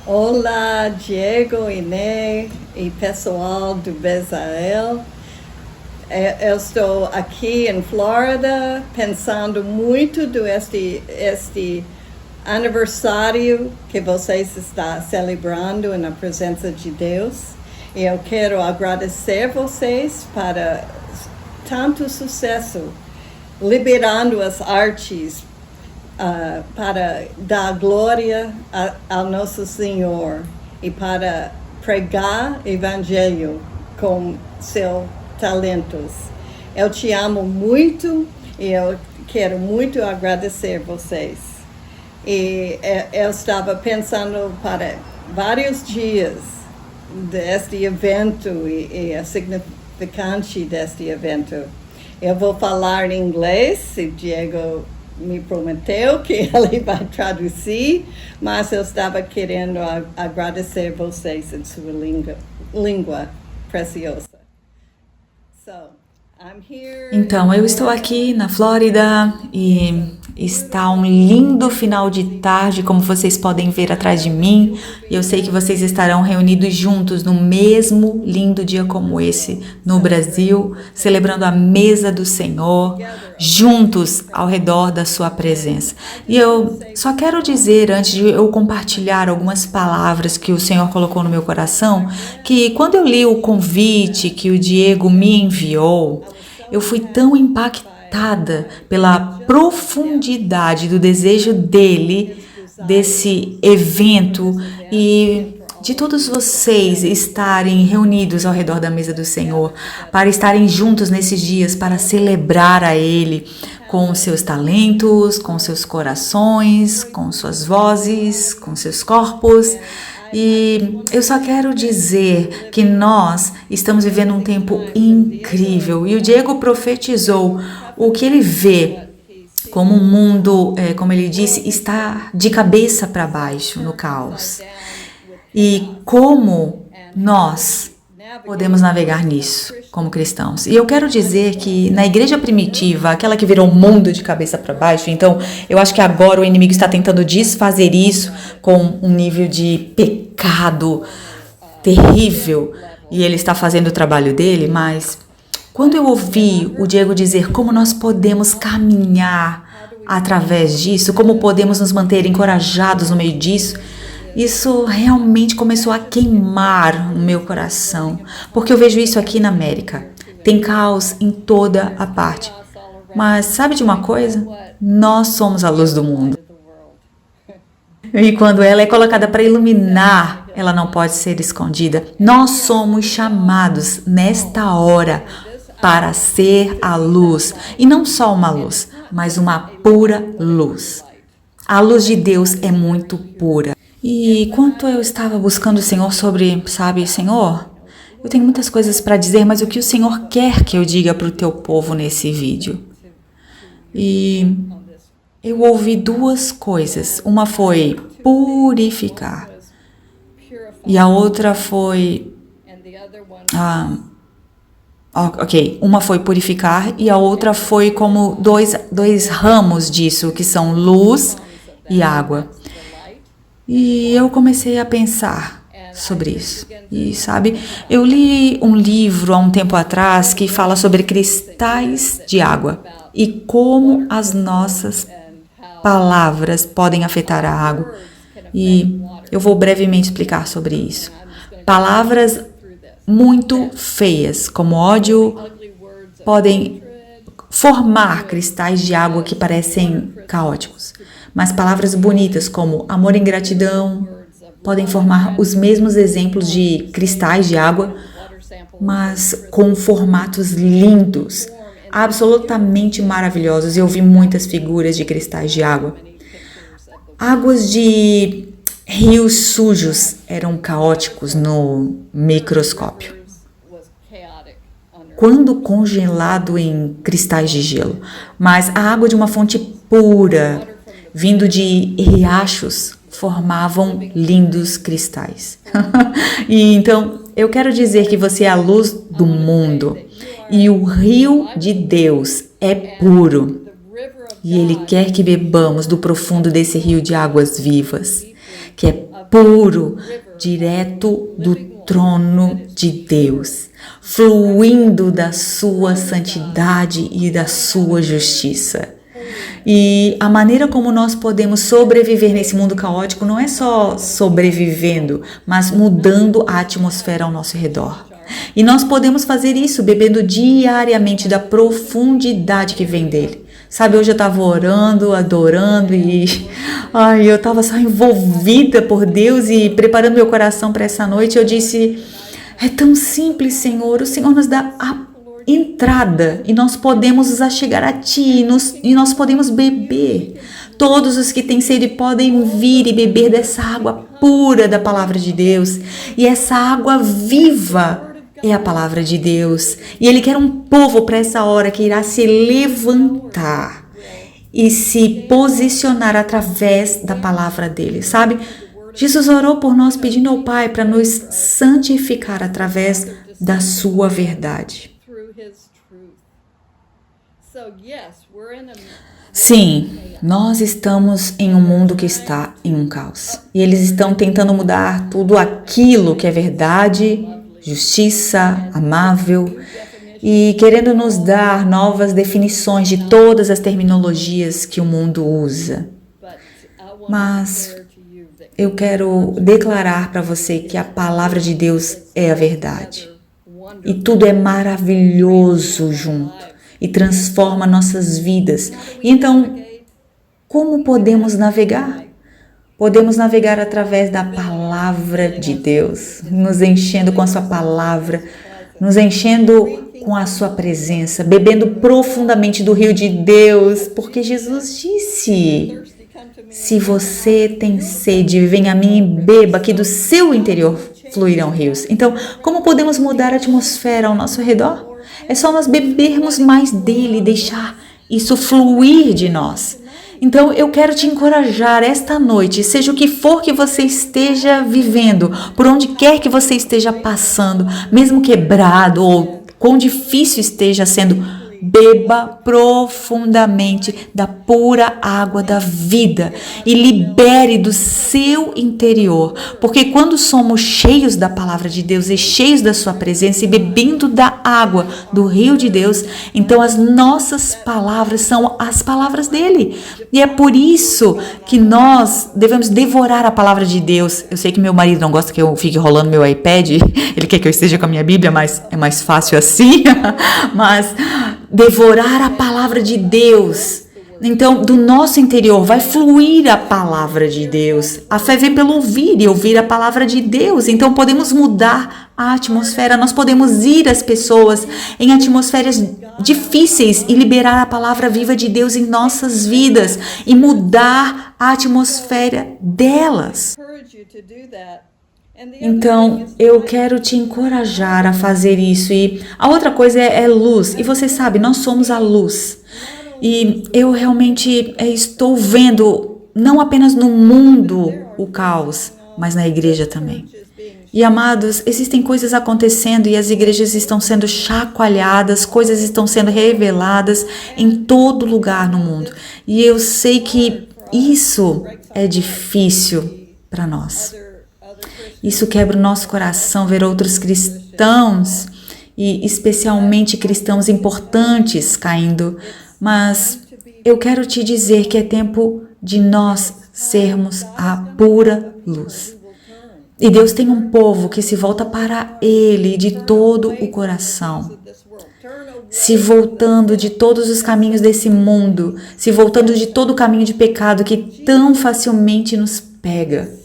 Olá, Diego, Inê e pessoal do Bezalel. Eu estou aqui em Flórida pensando muito do este aniversário que vocês estão celebrando na presença de Deus. E eu quero agradecer vocês para tanto sucesso, liberando as artes para dar glória ao nosso Senhor e para pregar o Evangelho com seus talentos. Eu te amo muito e eu quero muito agradecer vocês. E eu estava pensando para vários dias deste evento e a significância deste evento. Eu vou falar em inglês, se Diego me prometeu que ele vai traduzir, mas eu estava querendo agradecer vocês em sua língua preciosa. Então, eu estou aqui na Flórida e está um lindo final de tarde, como vocês podem ver atrás de mim. E eu sei que vocês estarão reunidos juntos no mesmo lindo dia como esse no Brasil, celebrando a mesa do Senhor, juntos ao redor da sua presença. E eu só quero dizer, antes de eu compartilhar algumas palavras que o Senhor colocou no meu coração, que quando eu li o convite que o Diego me enviou, eu fui tão impactada pela profundidade do desejo dele, desse evento e de todos vocês estarem reunidos ao redor da mesa do Senhor, para estarem juntos nesses dias, para celebrar a Ele com seus talentos, com seus corações, com suas vozes, com seus corpos. E eu só quero dizer que nós estamos vivendo um tempo incrível e o Diego profetizou o que ele vê como o mundo, como ele disse, está de cabeça para baixo no caos. E como nós podemos navegar nisso como cristãos. E eu quero dizer que na igreja primitiva, aquela que virou o mundo de cabeça para baixo, então eu acho que agora o inimigo está tentando desfazer isso com um nível de pecado terrível e ele está fazendo o trabalho dele, mas quando eu ouvi o Diego dizer como nós podemos caminhar através disso, como podemos nos manter encorajados no meio disso, isso realmente começou a queimar o meu coração, porque eu vejo isso aqui na América. Tem caos em toda a parte. Mas sabe de uma coisa? Nós somos a luz do mundo. E quando ela é colocada para iluminar, ela não pode ser escondida. Nós somos chamados nesta hora para ser a luz. E não só uma luz, mas uma pura luz. A luz de Deus é muito pura. E enquanto eu estava buscando o Senhor sobre, Senhor, eu tenho muitas coisas para dizer, mas o que o Senhor quer que eu diga para o teu povo nesse vídeo? E eu ouvi duas coisas. Uma foi purificar e a outra foi... Uma foi purificar e a outra foi como dois ramos disso, que são luz e água. E eu comecei a pensar sobre isso. E eu li um livro há um tempo atrás que fala sobre cristais de água e como as nossas palavras podem afetar a água. E eu vou brevemente explicar sobre isso. Palavras muito feias, como ódio, podem formar cristais de água que parecem caóticos. Mas palavras bonitas como amor e gratidão podem formar os mesmos exemplos de cristais de água, mas com formatos lindos, absolutamente maravilhosos. Eu vi muitas figuras de cristais de água. Águas de rios sujos eram caóticos no microscópio, quando congelado em cristais de gelo. Mas a água de uma fonte pura, vindo de riachos, formavam lindos cristais. E então, eu quero dizer que você é a luz do mundo. E o rio de Deus é puro. E Ele quer que bebamos do profundo desse rio de águas vivas. que é puro, direto do trono de Deus, fluindo da sua santidade e da sua justiça. E a maneira como nós podemos sobreviver nesse mundo caótico não é só sobrevivendo, mas mudando a atmosfera ao nosso redor. E nós podemos fazer isso bebendo diariamente da profundidade que vem dele. Sabe, hoje eu estava orando, adorando e eu estava só envolvida por Deus e preparando meu coração para essa noite. Eu disse, é tão simples, Senhor, o Senhor nos dá a entrada e nós podemos nos achegar a Ti e nós podemos beber. Todos os que têm sede podem vir e beber dessa água pura da palavra de Deus. E essa água viva é a palavra de Deus. E Ele quer um povo para essa hora que irá se levantar e se posicionar através da palavra dele, sabe? Jesus orou por nós pedindo ao Pai para nos santificar através da sua verdade. Sim, nós estamos em um mundo que está em um caos. E eles estão tentando mudar tudo aquilo que é verdade, justiça, amável, e querendo nos dar novas definições de todas as terminologias que o mundo usa. Mas eu quero declarar para você que a palavra de Deus é a verdade. E tudo é maravilhoso junto e transforma nossas vidas. Então, como podemos navegar? Podemos navegar através da palavra de Deus, nos enchendo com a sua palavra, nos enchendo com a sua presença, bebendo profundamente do rio de Deus, porque Jesus disse, se você tem sede, venha a mim e beba, que do seu interior fluirão rios. Então, como podemos mudar a atmosfera ao nosso redor? É só nós bebermos mais dele, deixar isso fluir de nós. Então, eu quero te encorajar esta noite, seja o que for que você esteja vivendo, por onde quer que você esteja passando, mesmo quebrado ou quão difícil esteja sendo, beba profundamente da pura água da vida e libere do seu interior, porque quando somos cheios da palavra de Deus e cheios da sua presença e bebendo da água do rio de Deus, então as nossas palavras são as palavras dele. E é por isso que nós devemos devorar a palavra de Deus. Eu sei que meu marido não gosta que eu fique rolando meu iPad, ele quer que eu esteja com a minha Bíblia, mas é mais fácil assim. Mas devorar a palavra de Deus. Então, do nosso interior vai fluir a palavra de Deus. A fé vem pelo ouvir e ouvir a palavra de Deus. Então, podemos mudar a atmosfera. Nós podemos ir às pessoas em atmosferas difíceis e liberar a palavra viva de Deus em nossas vidas e mudar a atmosfera delas. Então, eu quero te encorajar a fazer isso. E a outra coisa é luz. E você sabe, nós somos a luz. E eu realmente estou vendo, não apenas no mundo, o caos, mas na igreja também. E, amados, existem coisas acontecendo e as igrejas estão sendo chacoalhadas, coisas estão sendo reveladas em todo lugar no mundo. E eu sei que isso é difícil para nós. Isso quebra o nosso coração ver outros cristãos, e especialmente cristãos importantes, caindo. Mas eu quero te dizer que é tempo de nós sermos a pura luz. E Deus tem um povo que se volta para Ele de todo o coração, se voltando de todos os caminhos desse mundo, se voltando de todo o caminho de pecado que tão facilmente nos pega.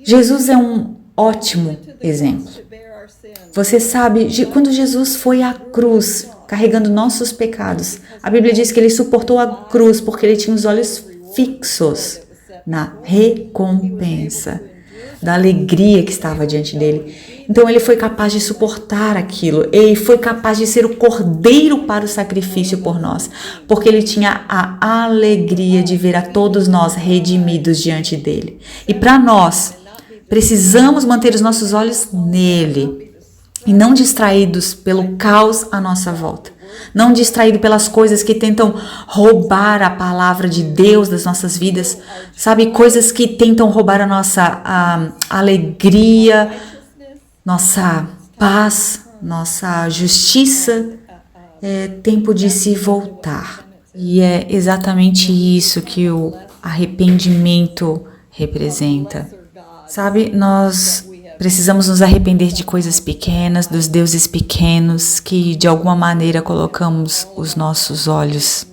Jesus é um ótimo exemplo. Você sabe, quando Jesus foi à cruz, carregando nossos pecados, a Bíblia diz que ele suportou a cruz porque ele tinha os olhos fixos na recompensa, da alegria que estava diante dele. Então ele foi capaz de suportar aquilo, ele foi capaz de ser o cordeiro para o sacrifício por nós, porque ele tinha a alegria de ver a todos nós redimidos diante dele. E para nós, precisamos manter os nossos olhos nele e não distraídos pelo caos à nossa volta. não distraído pelas coisas que tentam roubar a palavra de Deus das nossas vidas, sabe, coisas que tentam roubar a nossa alegria, nossa paz, nossa justiça. É tempo de se voltar. E é exatamente isso que o arrependimento representa. Sabe, nós precisamos nos arrepender de coisas pequenas, dos deuses pequenos que de alguma maneira colocamos os nossos olhos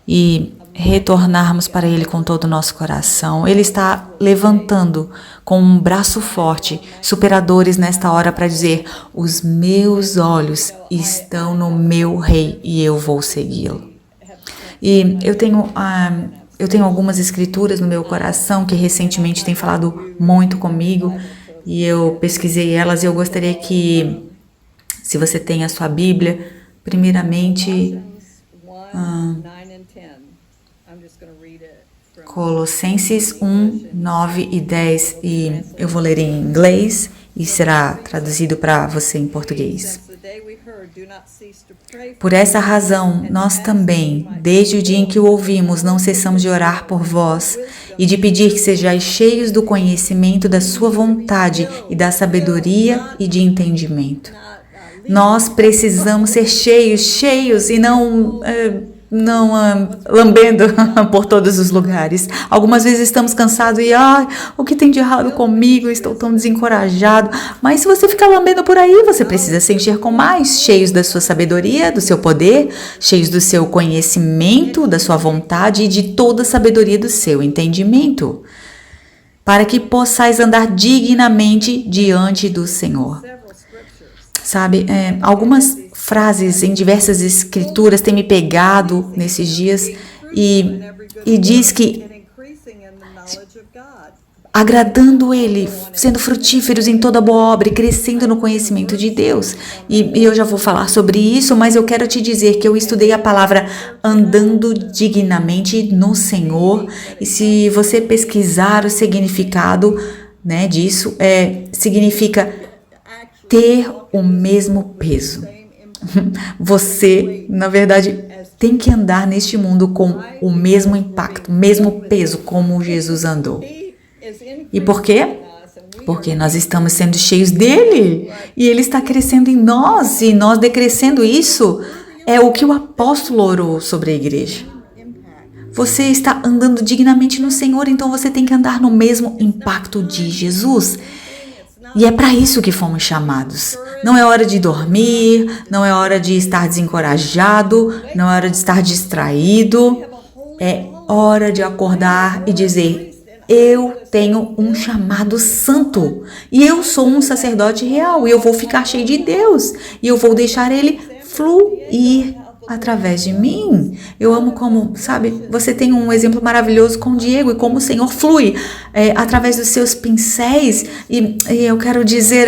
e retornarmos para Ele com todo o nosso coração. Ele está levantando com um braço forte superadores nesta hora para dizer: os meus olhos estão no meu rei e eu vou segui-lo. E eu tenho algumas escrituras no meu coração que recentemente têm falado muito comigo e eu pesquisei elas e eu gostaria que, se você tem a sua Bíblia, primeiramente Colossenses 1, 9 e 10, e eu vou ler em inglês e será traduzido para você em português. Por essa razão, nós também, desde o dia em que o ouvimos, não cessamos de orar por vós e de pedir que sejais cheios do conhecimento da sua vontade e da sabedoria e de entendimento. Nós precisamos ser cheios e não lambendo por todos os lugares. Algumas vezes estamos cansados e o que tem de errado comigo? Estou tão desencorajado. Mas se você ficar lambendo por aí, você precisa se encher com mais, cheios da sua sabedoria, do seu poder, cheios do seu conhecimento, da sua vontade e de toda a sabedoria do seu entendimento, para que possais andar dignamente diante do Senhor. Sabe, algumas frases em diversas escrituras têm me pegado nesses dias e diz que agradando Ele, sendo frutíferos em toda boa obra e crescendo no conhecimento de Deus. E eu já vou falar sobre isso, mas eu quero te dizer que eu estudei a palavra andando dignamente no Senhor, e se você pesquisar o significado, né, disso, significa ter o mesmo peso. Você, na verdade, tem que andar neste mundo com o mesmo impacto, o mesmo peso como Jesus andou. E por quê? Porque nós estamos sendo cheios dele e ele está crescendo em nós, e nós decrescendo. Isso é o que o apóstolo orou sobre a igreja. Você está andando dignamente no Senhor, então você tem que andar no mesmo impacto de Jesus. E é para isso que fomos chamados. Não é hora de dormir, não é hora de estar desencorajado, não é hora de estar distraído. É hora de acordar e dizer: eu tenho um chamado santo e eu sou um sacerdote real e eu vou ficar cheio de Deus e eu vou deixar Ele fluir através de mim. Eu amo como, sabe, você tem um exemplo maravilhoso com o Diego e como o Senhor flui através dos seus pincéis e eu quero dizer,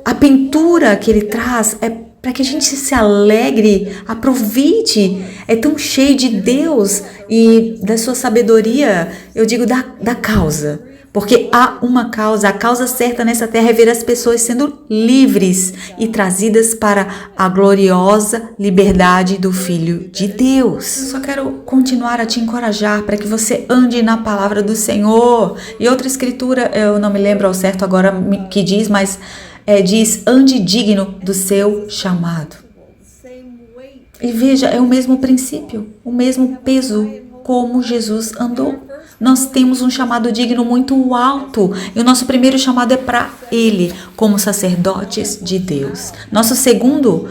a pintura que ele traz é para que a gente se alegre, aproveite, é tão cheio de Deus e da sua sabedoria, eu digo da causa. Porque há uma causa, a causa certa nessa terra é ver as pessoas sendo livres e trazidas para a gloriosa liberdade do Filho de Deus. Só quero continuar a te encorajar para que você ande na palavra do Senhor. E outra escritura, eu não me lembro ao certo agora que diz, mas diz: ande digno do seu chamado. E veja, é o mesmo princípio, o mesmo peso como Jesus andou. Nós temos um chamado digno muito alto e o nosso primeiro chamado é para Ele, como sacerdotes de Deus. Nosso segundo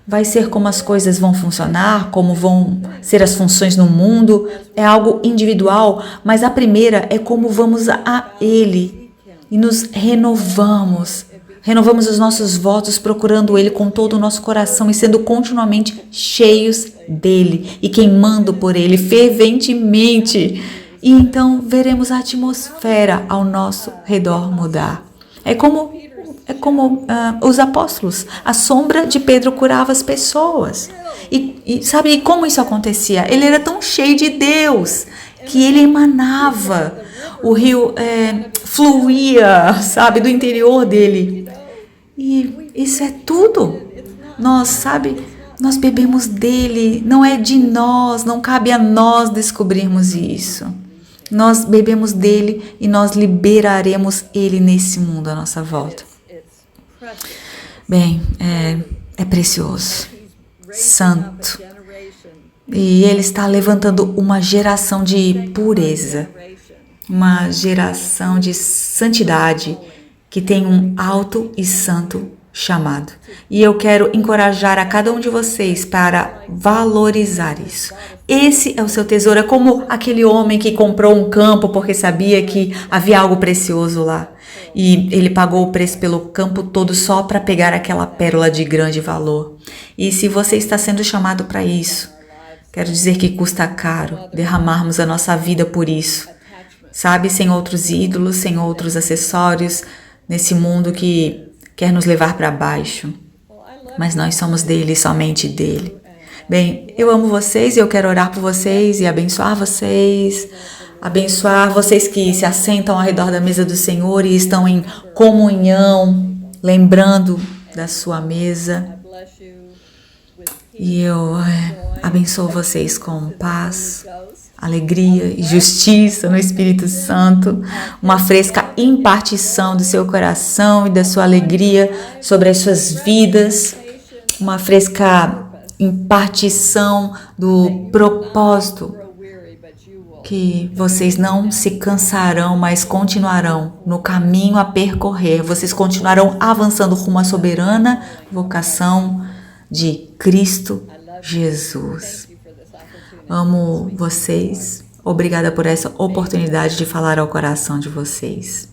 vai ser como as coisas vão funcionar, como vão ser as funções no mundo, é algo individual, mas a primeira é como vamos a Ele e nos renovamos. Renovamos os nossos votos procurando Ele com todo o nosso coração e sendo continuamente cheios dEle e queimando por Ele ferventemente. E então veremos a atmosfera ao nosso redor mudar. É como os apóstolos. A sombra de Pedro curava as pessoas. E sabe como isso acontecia? Ele era tão cheio de Deus que ele emanava. O rio fluía, sabe, do interior dele. E isso é tudo. Nós bebemos dele, não é de nós, não cabe a nós descobrirmos isso. Nós bebemos dele e nós liberaremos ele nesse mundo à nossa volta. Bem, é precioso, santo. E ele está levantando uma geração de pureza, uma geração de santidade que tem um alto e santo chamado. E eu quero encorajar a cada um de vocês para valorizar isso. Esse é o seu tesouro. É como aquele homem que comprou um campo porque sabia que havia algo precioso lá. E ele pagou o preço pelo campo todo só para pegar aquela pérola de grande valor. E se você está sendo chamado para isso, quero dizer que custa caro derramarmos a nossa vida por isso. Sabe, sem outros ídolos, sem outros acessórios, nesse mundo que quer nos levar para baixo. Mas nós somos dele, somente dele. Bem, eu amo vocês e eu quero orar por vocês e abençoar vocês. Abençoar vocês que se assentam ao redor da mesa do Senhor e estão em comunhão, lembrando da sua mesa. E eu abençoo vocês com paz, alegria e justiça no Espírito Santo, uma fresca impartição do seu coração e da sua alegria sobre as suas vidas, uma fresca impartição do propósito, que vocês não se cansarão, mas continuarão no caminho a percorrer, vocês continuarão avançando rumo à soberana vocação de Cristo Jesus. Amo vocês. Obrigada por essa oportunidade de falar ao coração de vocês.